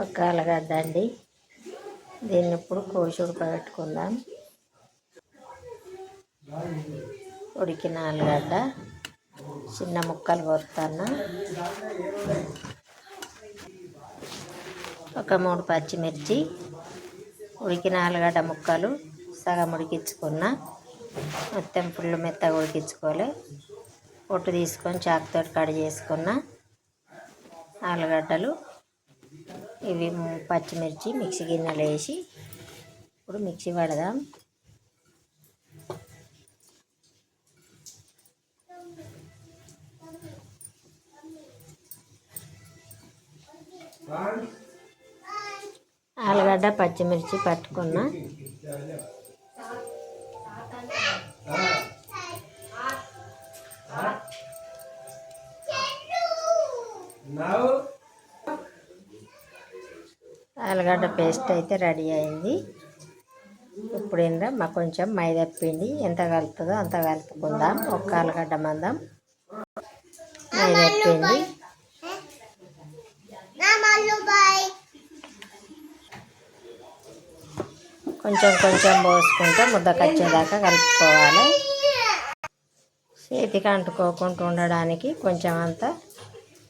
ఒక ఆలుగడ్డ అండి. దీన్ని ఇప్పుడు కోసి ఉడకబెట్టుకుందాం. ఉడికిన ఆలుగడ్డ చిన్న ముక్కలు కొరుతాను. ఒక 3 పచ్చిమిర్చి, ఉడికిన ఆలుగడ్డ ముక్కలు సగం ఉడికించుకున్న. మొత్తం ఫుల్ మెత్తగా ఉడికించుకోవాలి. పొట్టు తీసుకొని చాకుతో కట్ చేసుకున్న ఆలుగడ్డలు, ఇవి పచ్చిమిర్చి మిక్సీ గిన్నెలో వేసి ఇప్పుడు మిక్సీ పడదాం. ఆలుగడ్డ పచ్చిమిర్చి పట్టుకున్న. ఆలుగడ్డ పేస్ట్ అయితే రెడీ అయింది. ఇప్పుడు ఇందులో కొంచెం మైదా పిండి ఎంత కలుపుతుందో అంత కలుపుకుందాం. ఒక్క ఆలుగడ్డ మందం మైదా పిండి కొంచెం కొంచెం పోసుకుంటే ముద్దకొచ్చేదాకా కలుపుకోవాలి. చేతికి అంటుకోకుండా ఉండడానికి కొంచెం అంత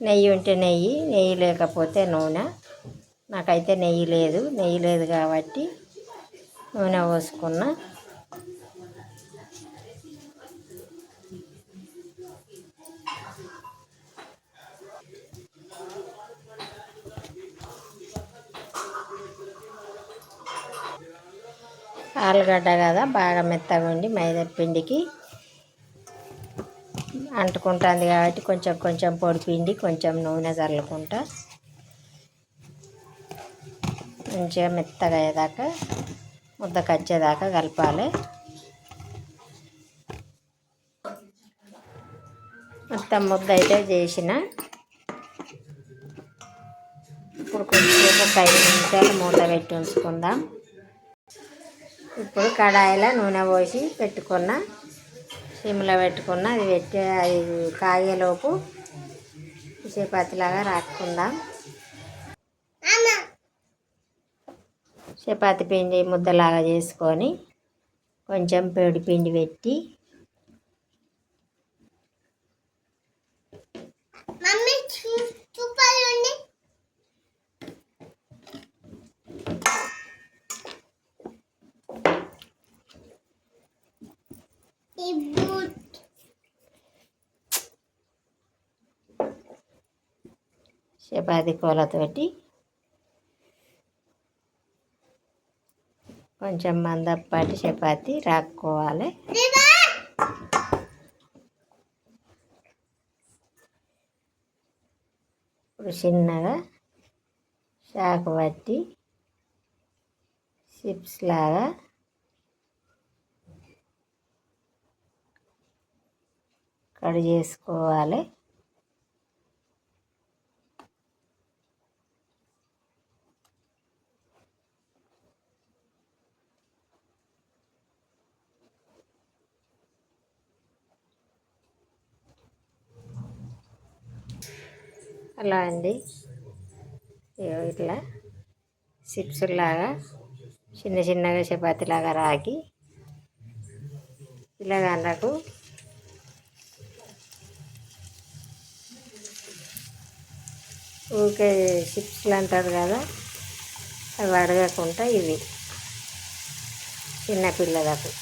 నెయ్యి ఉంటే నెయ్యి లేకపోతే నూనె. నాకైతే నెయ్యి లేదు కాబట్టి నూనె పోసుకున్నా. ఆలుగడ్డ కదా బాగా మెత్తగా ఉండి మైదా పిండికి అంటుకుంటుంది కాబట్టి కొంచెం కొంచెం పొడి పిండి కొంచెం నూనె చల్లుకుంటా మంచిగా మెత్తగా అయ్యేదాకా ముద్దకొచ్చేదాకా కలపాలి. మొత్తం ముద్ద అయితే చేసిన. ఇప్పుడు కొంచెం ఒక 5 నిమిషాలు మూత పెట్టి ఉంచుకుందాం. ఇప్పుడు కడాయిలో నూనె పోసి పెట్టుకున్న, సిమ్లో పెట్టుకున్న. అది కాగేలోపు చపాతీలాగా రాక్కుందాం. చపాతీ పిండి ముద్దలాగా చేసుకొని కొంచెం పొడి పిండి పెట్టి చపాతీ కూలతోటి కొంచెం మందపాటి చపాతీ రాక్కోవాలి. ఇప్పుడు చిన్నగా చాకు పట్టి చిప్స్ లాగా కట్ చేసుకోవాలి. అలా అండి, ఇట్లా చిప్స్ లాగా చిన్న చిన్నగా చపాతీలాగా రాకి పిల్లగాళ్ళకు ఊరికే చిప్స్లు అంటారు కదా, అవి అడగకుండా ఇవి చిన్నపిల్లలకు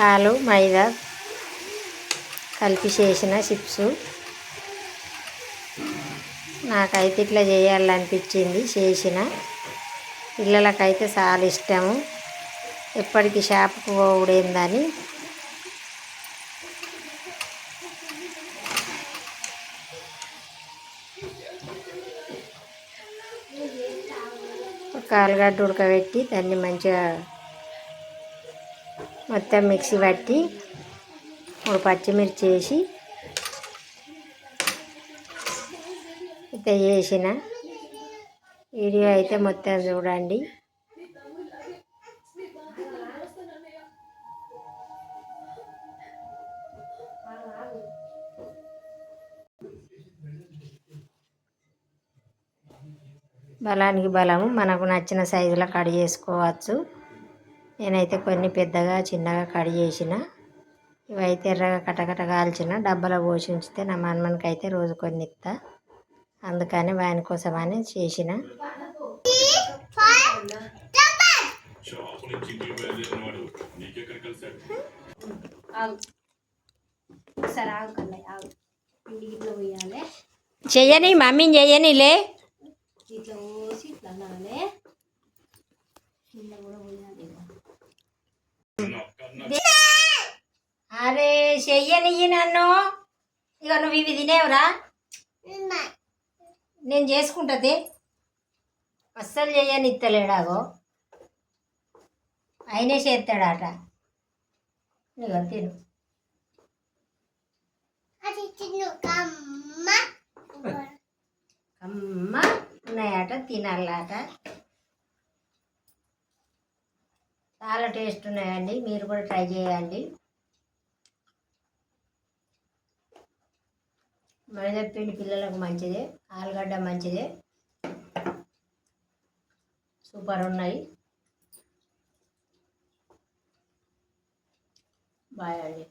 ఆలు మైదా కలిపి చేసిన చిప్స్ నాకైతే ఇట్లా చేయాలనిపించింది, చేసిన. పిల్లలకైతే చాలా ఇష్టము. ఎప్పటికీ షాపుకు పోవుడేందని ఒక ఆలుగడ్డ ఉడకబెట్టి దాన్ని మంచిగా మొత్తం మిక్సీ పట్టి 3 పచ్చిమిర్చి వేసి అయితే చేసిన. వీడియో అయితే మొత్తం చూడండి. బలానికి బలము, మనకు నచ్చిన సైజులో కట్ చేసుకోవచ్చు. నేనైతే కొన్ని పెద్దగా చిన్నగా కట్ చేసిన. ఇవైతే ఎర్రగా కటకట కాల్చిన డబ్బాలో పోసి ఉంచితే నా మనమనికి అయితే రోజు కొన్ని ఇస్తా. అందుకని వాని కోసమని చేసిన. చెయ్యని మమ్మీని చెయ్యనిలే. అరే చెయ్యని నన్ను. ఇక నువ్వు ఇవి తినేవరా? నేను చేసుకుంటుంది. అస్సలు చెయ్యని ఇత్తలేడాగో, అయినే చేస్తాడట. ఇక తిను. అమ్మ ఉన్నాయట, తినాలట. చాలా టేస్ట్ ఉన్నాయండి, మీరు కూడా ట్రై చేయండి. మైదాపిండి పిల్లలకు మంచిదే, ఆలుగడ్డ మంచిదే, సూపర్ ఉన్నాయి. బాయ్ అండి.